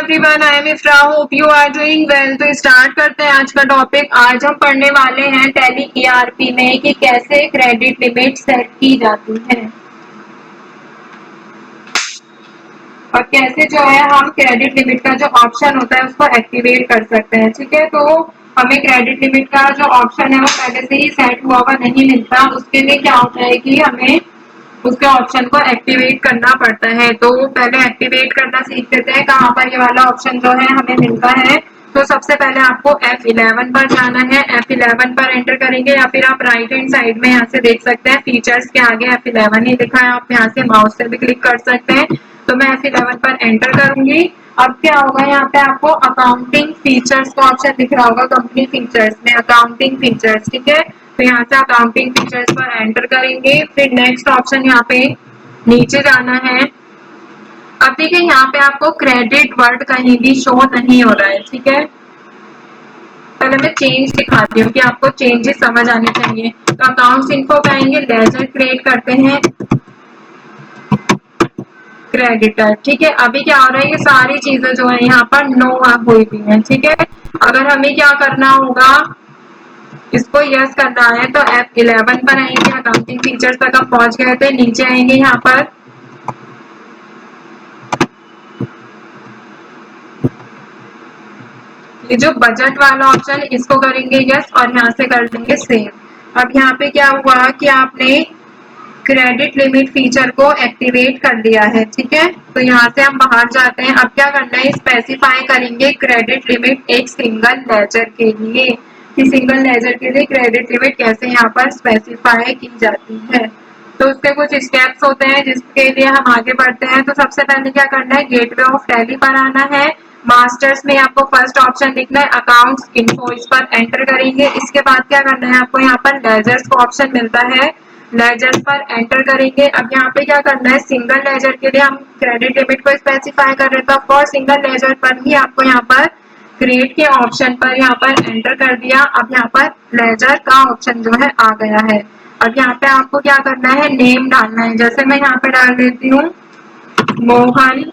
Everyone, I am Ifra, hope you are doing well. तो start करते हैं आज का टॉपिक। आज हम पढ़ने वाले हैं टैली ईआरपी में कि कैसे क्रेडिट लिमिट सेट की जाती है और कैसे जो है हम क्रेडिट लिमिट का जो ऑप्शन होता है उसको एक्टिवेट कर सकते हैं। ठीक है, तो हमें क्रेडिट लिमिट का जो ऑप्शन है वो पहले से ही सेट हुआ हुआ नहीं मिलता। उसके लिए क्या होता है कि हमें उसके ऑप्शन को एक्टिवेट करना पड़ता है। तो पहले एक्टिवेट करना सीख लेते हैं। कहाँ पर ये वाला ऑप्शन जो है हमें मिलता है। तो सबसे पहले आपको F11 पर जाना है। F11 पर एंटर करेंगे या फिर आप राइट हैंड साइड में यहाँ से देख सकते हैं फीचर्स के आगे F11 ही लिखा है। आप यहाँ से माउस से भी क्लिक कर सकते हैं। तो मैं F11 पर एंटर करूंगी। अब क्या होगा, यहाँ पे आपको अकाउंटिंग फीचर्स का ऑप्शन दिख रहा होगा। कंपनी फीचर्स में अकाउंटिंग फीचर्स, ठीक है। तो यहाँ से अकाउंटिंग फीचर्स पर एंटर करेंगे। फिर नेक्स्ट ऑप्शन यहाँ पे नीचे जाना है। अब देखिए यहाँ पे आपको क्रेडिट वर्ड कहीं भी शो नहीं हो रहा है। ठीक है, पहले मैं चेंज दिखाती हूँ कि आपको चेंजेस समझ आने चाहिए। तो अकाउंट्स इनको कहेंगे, लेजर क्रिएट करते हैं क्रेडिटर। ठीक है, अभी क्या हो रहा है, ये सारी चीजें जो है यहाँ पर नो हुई हुई है। ठीक है, अगर हमें क्या करना होगा, इसको यस करना है तो F11 पर आएंगे। अकाउंटिंग फीचर्स तक हम पहुंच गए थे। नीचे आएंगे यहाँ पर ये जो बजट वाला ऑप्शन इसको करेंगे यस और यहाँ से कर देंगे सेव। अब यहाँ पे क्या हुआ कि आपने क्रेडिट लिमिट फीचर को एक्टिवेट कर दिया है। ठीक है, तो यहाँ से हम बाहर जाते हैं। अब क्या करना है, स्पेसिफाई करेंगे क्रेडिट लिमिट एक सिंगल लेजर के लिए कि सिंगल लेजर के लिए क्रेडिट लिमिट कैसे यहाँ पर स्पेसिफाई की जाती है। तो उसके कुछ स्टेप्स होते हैं जिसके लिए हम आगे बढ़ते हैं। तो सबसे पहले क्या करना है, गेटवे ऑफ टैली पर आना है। मास्टर्स में आपको फर्स्ट ऑप्शन दिखना है अकाउंट्स इन्फो, इस पर एंटर करेंगे। इसके बाद क्या करना है, आपको यहाँ पर लेजर्स का ऑप्शन मिलता है, लेजर्स पर एंटर करेंगे। अब यहाँ पे क्या करना है, सिंगल लेजर के लिए हम क्रेडिट लिमिट को स्पेसिफाई कर रहे हैं। तो फॉर सिंगल लेजर पर ही आपको यहाँ पर क्रिएट के ऑप्शन पर यहाँ पर एंटर कर दिया। अब यहाँ पर लेजर का ऑप्शन जो है आ गया है। अब यहाँ पे आपको क्या करना है, नेम डालना है। जैसे मैं यहाँ पे डाल देती हूँ मोहन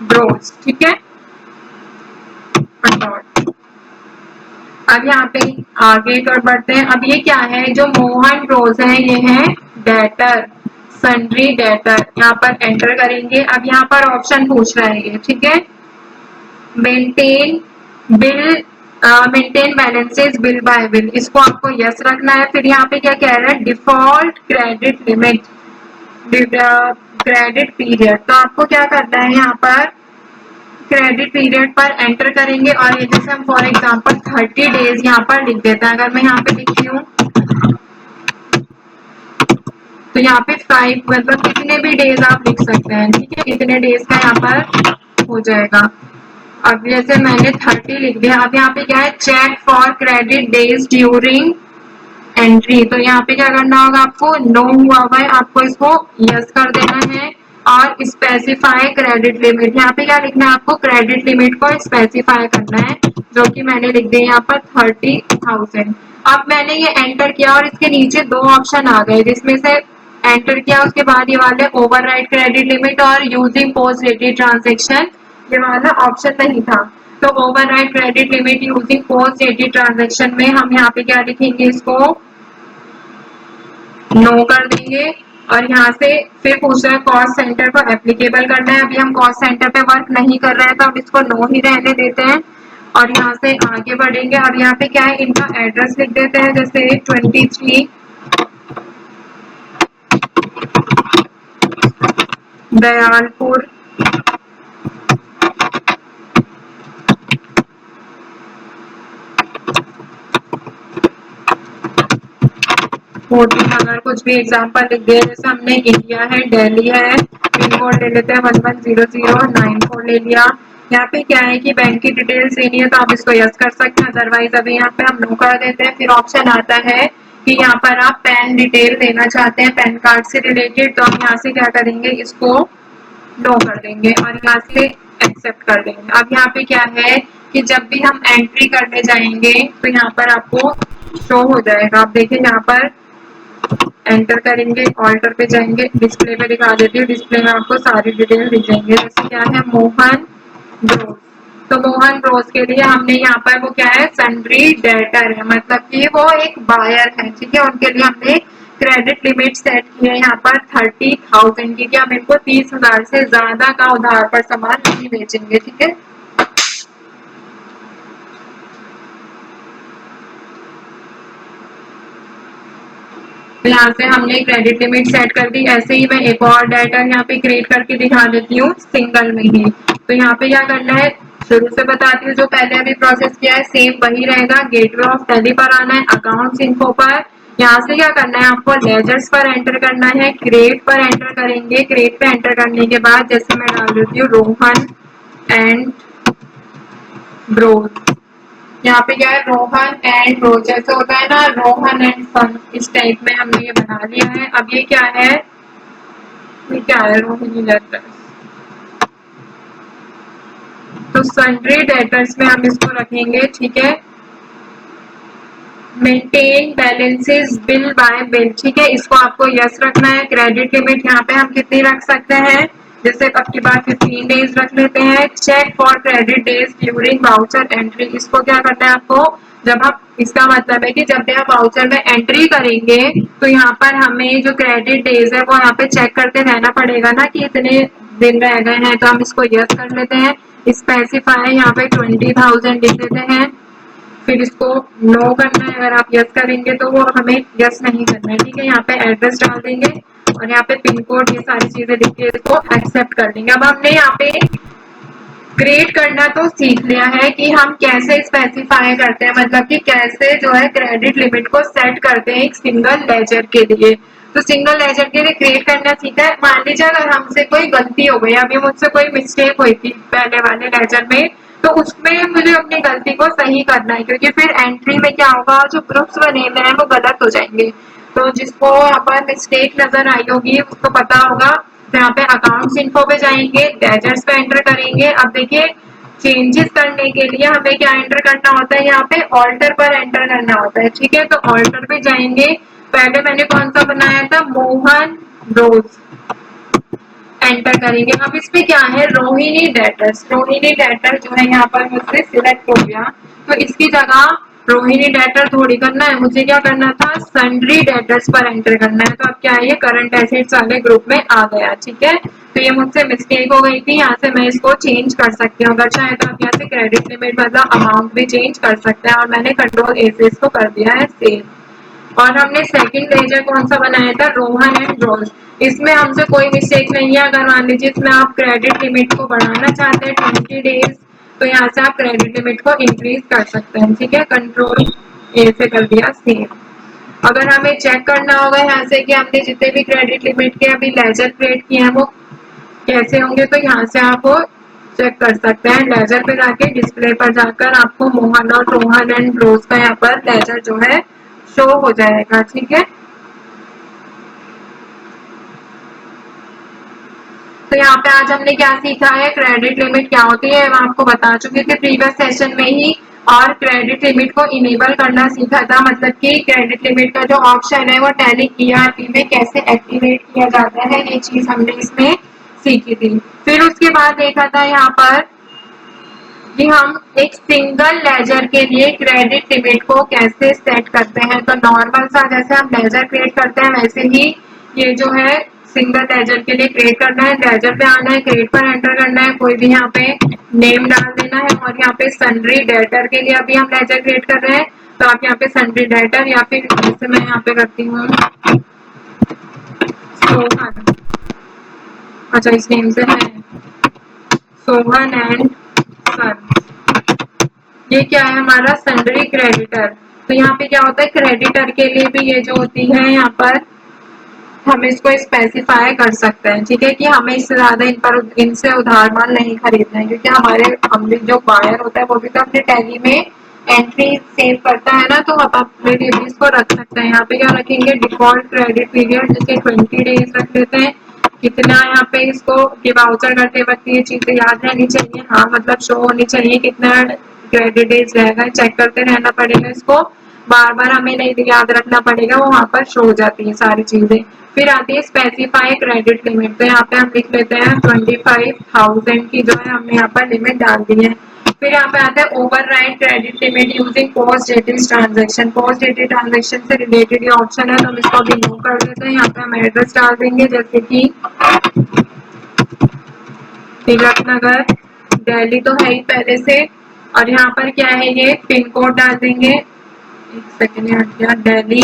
ब्रोस। ठीक है, अब यहाँ पे आगे कर बढ़ते हैं। अब ये क्या है, जो मोहन रोज है ये है डेटर, सन्ड्री डेटर। यहाँ पर एंटर करेंगे। अब यहाँ पर ऑप्शन पूछ रहा है ये, ठीक है, maintain bill, maintain balances bill bye bill, इसको आपको यस रखना है। फिर यहाँ पे क्या कह रहा है, default credit limit credit period. तो आपको क्या करना है, यहाँ पर क्रेडिट पीरियड पर एंटर करेंगे और ये जैसे हम फॉर एग्जांपल 30 डेज यहाँ पर लिख देते हैं। अगर मैं यहाँ पे लिखती हूँ तो यहाँ पे 5 मतलब कितने भी डेज आप लिख सकते हैं। ठीक है, कितने डेज का यहाँ पर हो जाएगा। अब जैसे मैंने 30 लिख दिया। अब यहाँ पे क्या है, check for credit days during entry. तो यहाँ पे क्या करना होगा, आपको नो हुआ हुआ है, आपको इसको यस कर देना है। और स्पेसिफाई क्रेडिट लिमिट, यहाँ पे क्या लिखना है, आपको क्रेडिट लिमिट को स्पेसिफाई करना है, जो कि मैंने लिख दिया यहाँ पर 30,000। अब मैंने ये एंटर किया और इसके नीचे दो ऑप्शन आ गए, जिसमें से एंटर किया उसके बाद ये वाले ओवरराइड क्रेडिट लिमिट और यूजिंग पोस्ट डेटेड ट्रांजेक्शन, ये वाला ऑप्शन नहीं था। तो override credit limit using post dated transaction में हम यहाँ पे क्या लिखेंगे, इसको नो कर देंगे। और यहाँ से फिर पूछ रहा है कॉस्ट सेंटर को एप्लीकेबल करना है। अभी हम कॉस्ट सेंटर पे वर्क नहीं कर रहे हैं तो हम इसको नो ही रहने देते हैं और यहाँ से आगे बढ़ेंगे। अब यहाँ पे क्या है, इनका एड्रेस लिख देते हैं, जैसे 23 दयालपुर फोर्टीन, अगर कुछ भी एग्जांपल लिख दिया। जैसे हमने इंडिया है, दिल्ली है, पिन कोड ले लेते हैं 110094 ले लिया। यहाँ पे क्या है कि बैंक की डिटेल्स लेनी है तो आप इसको यस कर सकते हैं, अदरवाइज अभी यहाँ पे हम नो कर देते हैं। फिर ऑप्शन आता है कि यहाँ पर आप पैन डिटेल देना चाहते हैं, पैन कार्ड से रिलेटेड, तो हम यहाँ से क्या करेंगे, इसको नो कर देंगे और यहाँ से एक्सेप्ट कर देंगे। अब यहाँ पे क्या है कि जब भी हम एंट्री करने जाएंगे तो यहाँ पर आपको शो हो जाएगा। आप देखिए यहाँ पर एंटर करेंगे, ऑल्टर पे जाएंगे, डिस्प्ले पे दिखा देती हूँ। डिस्प्ले में आपको सारी डिटेल दिख जाएंगे। जैसे क्या है, मोहन ब्रोस। तो मोहन ब्रोस के लिए हमने यहाँ पर वो क्या है, सन्ड्री डेटर है, मतलब कि वो एक बायर है, ठीक है। उनके लिए हमने क्रेडिट लिमिट सेट की है यहाँ पर 30,000 की, कि हम इनको 30,000 से ज्यादा का उधार पर सामान नहीं बेचेंगे, ठीक है। तो यहाँ से हमने क्रेडिट लिमिट सेट कर दी। ऐसे ही मैं एक और डाटा यहाँ पे क्रिएट करके दिखा देती हूँ सिंगल में ही। तो यहाँ पे क्या करना है, शुरू से बताती हूँ, जो पहले अभी प्रोसेस किया है सेम वही रहेगा। गेटवे ऑफ टैली पर आना है, अकाउंट्स इन्फो पर, यहाँ से क्या करना है, आपको लेजर्स पर एंटर करना है, क्रेडिट पर एंटर करेंगे। क्रेडिट पे एंटर करने के बाद जैसे मैं डाल देती हूँ रोहन एंड ब्रोस। यहाँ पे क्या है, रोहन एंड रोज, जैसे होता है ना रोहन एंड सन, इस टाइप में हमने ये बना लिया है। अब ये क्या है, ये क्या है, रोहिणी लेटर्स। तो सन्ड्री डेटर्स में हम इसको रखेंगे, ठीक है। Maintain balances bill bye bill, ठीक है, इसको आपको यस रखना है। क्रेडिट लिमिट यहाँ पे हम कितनी रख सकते हैं, जैसे अब की बात 15 डेज रख लेते हैं। Check for credit days during voucher entry, इसको क्या करना है आपको, जब आप, इसका मतलब है कि जब भी आप वाउचर में एंट्री करेंगे तो यहाँ पर हमें जो क्रेडिट डेज है वो यहाँ पे चेक करते रहना पड़ेगा ना कि इतने दिन रह गए हैं। तो हम इसको यस कर लेते हैं। स्पेसिफाई यहाँ पे 20,000 लिख देते हैं। फिर इसको नो करना है, अगर आप यस करेंगे तो वो हमें यस नहीं करना है, ठीक है। यहाँ पे एड्रेस डाल देंगे और यहाँ पे पिन कोड, ये सारी चीजें लिख के इसको एक्सेप्ट कर देंगे। अब हमने यहाँ पे क्रिएट करना तो सीख लिया है कि हम कैसे स्पेसिफाई करते हैं, मतलब कि कैसे जो है क्रेडिट लिमिट को सेट करते हैं एक सिंगल लेजर के लिए। तो सिंगल लेजर के लिए क्रिएट करना सीखा है। मान लीजिए अगर हमसे कोई गलती हो गई, अभी मुझसे कोई मिस्टेक हुई थी पहले वाले लेजर में, तो उसमें मुझे अपनी गलती को सही करना है, क्योंकि फिर एंट्री में क्या होगा, जो ग्रुप्स बने हुए हैं वो गलत हो जाएंगे। तो जिसको यहाँ पर मिस्टेक नजर आई होगी उसको पता होगा। तो यहाँ पे अकाउंट्स इन्फो पे जाएंगे, लेजर्स पे एंटर करेंगे। अब देखिए चेंजेस करने के लिए हमें क्या एंटर करना होता है, यहाँ पे ऑल्टर पर एंटर करना होता है, ठीक है। तो ऑल्टर पे जाएंगे, पहले मैंने कौन सा बनाया था, मोहन रोज, एंटर करेंगे। अब इसमें क्या है, रोहिणी डेटर्स, रोहिणी डेटर जो है यहाँ पर मुझसे सिलेक्ट हो गया, तो इसकी जगह रोहिणी डेटर थोड़ी करना है, मुझे क्या करना था, सन्ड्री डेटर्स पर एंटर करना है। तो अब क्या है, ये करंट एसेट्स वाले ग्रुप में आ गया, ठीक है। तो ये मुझसे मिस्टेक हो गई थी, यहाँ से मैं इसको चेंज कर सकती हूँ, अगर चाहे तो आप यहाँ से क्रेडिट लिमिट मतलब अमाउंट भी चेंज कर सकते हैं। और मैंने कंट्रोल ए से इसको कर दिया है सेव। और हमने सेकंड लेजर कौन सा बनाया था, रोहन एंड रोज। इसमें हमसे कोई मिस्टेक नहीं है। अगर मान लीजिए इसमें आप क्रेडिट लिमिट को बढ़ाना चाहते हैं 20 डेज, तो यहाँ से आप क्रेडिट लिमिट को इंक्रीज कर सकते हैं, ठीक है। कंट्रोल ए से कर दिया सेव। अगर हमें चेक करना होगा यहाँ से कि हमने जितने भी क्रेडिट लिमिट के अभी लेजर क्रिएट किए हैं वो कैसे होंगे, तो यहाँ से आप चेक कर सकते हैं। लेजर पे जाके डिस्प्ले पर जाकर आपको मोहन और रोहन एंड रोज का यहाँ पर लेजर जो है शो हो जाएगा, ठीक है। तो यहाँ पे आज हमने क्या सीखा है, क्रेडिट लिमिट क्या होती है मैं आपको बता चुकी थी प्रीवियस सेशन में ही। और क्रेडिट लिमिट को इनेबल करना सीखा था, मतलब कि क्रेडिट लिमिट का जो ऑप्शन है वो टैली ईआरपी में कैसे एक्टिवेट किया जाता है, ये चीज हमने इसमें सीखी थी। फिर उसके बाद देखा था यहाँ पर कि हम एक सिंगल लेजर के लिए क्रेडिट लिमिट को कैसे सेट करते हैं। तो नॉर्मल सा जैसे हम लेजर क्रिएट करते हैं वैसे ही ये जो है सिंगल लेजर के लिए क्रिएट करना है। लेजर पे आना है, क्रिएट पर एंटर करना है, कोई भी यहाँ पे नेम डाल देना है। और यहाँ पे सन्ड्री डेटर के लिए अभी हम लेजर क्रिएट कर रहे हैं, तो आप यहाँ पे सन्ड्री डेटर या फिर जैसे मैं यहाँ पे करती हूँ सोहन, अच्छा इस नेम से है सोहन एंड सन। ये क्या है हमारा सन्ड्री क्रेडिटर। तो यहाँ पे क्या होता है, क्रेडिटर के लिए भी ये जो होती है यहाँ पर हम इसको स्पेसिफाई कर सकते हैं, ठीक है, कि हमें इससे ज्यादा इन पर इनसे उधार माल नहीं खरीदना है, क्योंकि हमारे हम भी जो बायर होता है वो भी तो अपने टैली में एंट्री सेव करता है ना। तो आप अपने लिए भी इसको रख सकते हैं। यहाँ पे क्या रखेंगे, डिफॉल्ट क्रेडिट पीरियड जैसे 20 डेज रख देते हैं। कितना यहाँ पे इसको वाउचर करते वक्त ये चीजें याद रहनी चाहिए, हाँ मतलब शो होनी चाहिए कितना क्रेडिट डेज रहेगा, चेक करते रहना पड़ेगा इसको। बार बार हमें नहीं याद रखना पड़ेगा, वो वहाँ पर शो हो जाती है सारी चीजें। फिर आती है स्पेसिफाई क्रेडिट लिमिट, तो यहाँ पे हम लिख लेते हैं 25,000 की जो है हमने यहाँ पर लिमिट डाल दी है। फिर यहाँ पे आता है override credit limit using post dated transaction. Post dated transaction से रिलेटेड ये ऑप्शन है, तो हम इसको रिमूव कर देते हैं। यहाँ पे हम एड्रेस डाल देंगे, जैसे कि तिलक नगर, दिल्ली तो है ही पहले से, और यहाँ पर क्या है ये पिन कोड डाल देंगे, एक सेकेंड यहाँ क्या, दिल्ली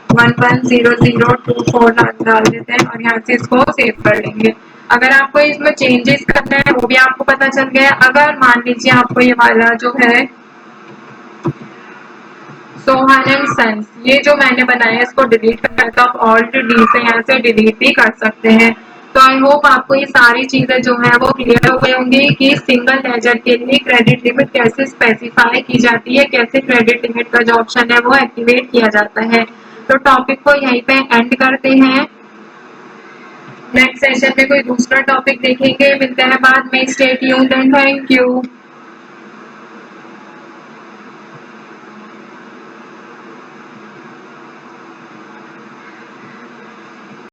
110024 डाल देते हैं और यहाँ से इसको सेव कर लेंगे। अगर आपको इसमें चेंजेस करना है वो भी आपको पता चल गया। अगर मान लीजिए आपको ये वाला जो है सोहन एंड सन्स, ये जो मैंने बनाया है इसको डिलीट करना है, तो आप ऑल्ट डी से यहाँ से डिलीट भी कर सकते हैं। तो आई होप आपको ये सारी चीजें जो है वो क्लियर हो गई होंगी कि सिंगल लेजर के लिए क्रेडिट लिमिट कैसे स्पेसिफाई की जाती है, कैसे क्रेडिट लिमिट का जो ऑप्शन है वो एक्टिवेट किया जाता है। तो टॉपिक को यहीं पे एंड करते हैं। नेक्स्ट सेशन में कोई दूसरा टॉपिक देखेंगे, मिलते हैं बाद में। Stay tuned and thank you.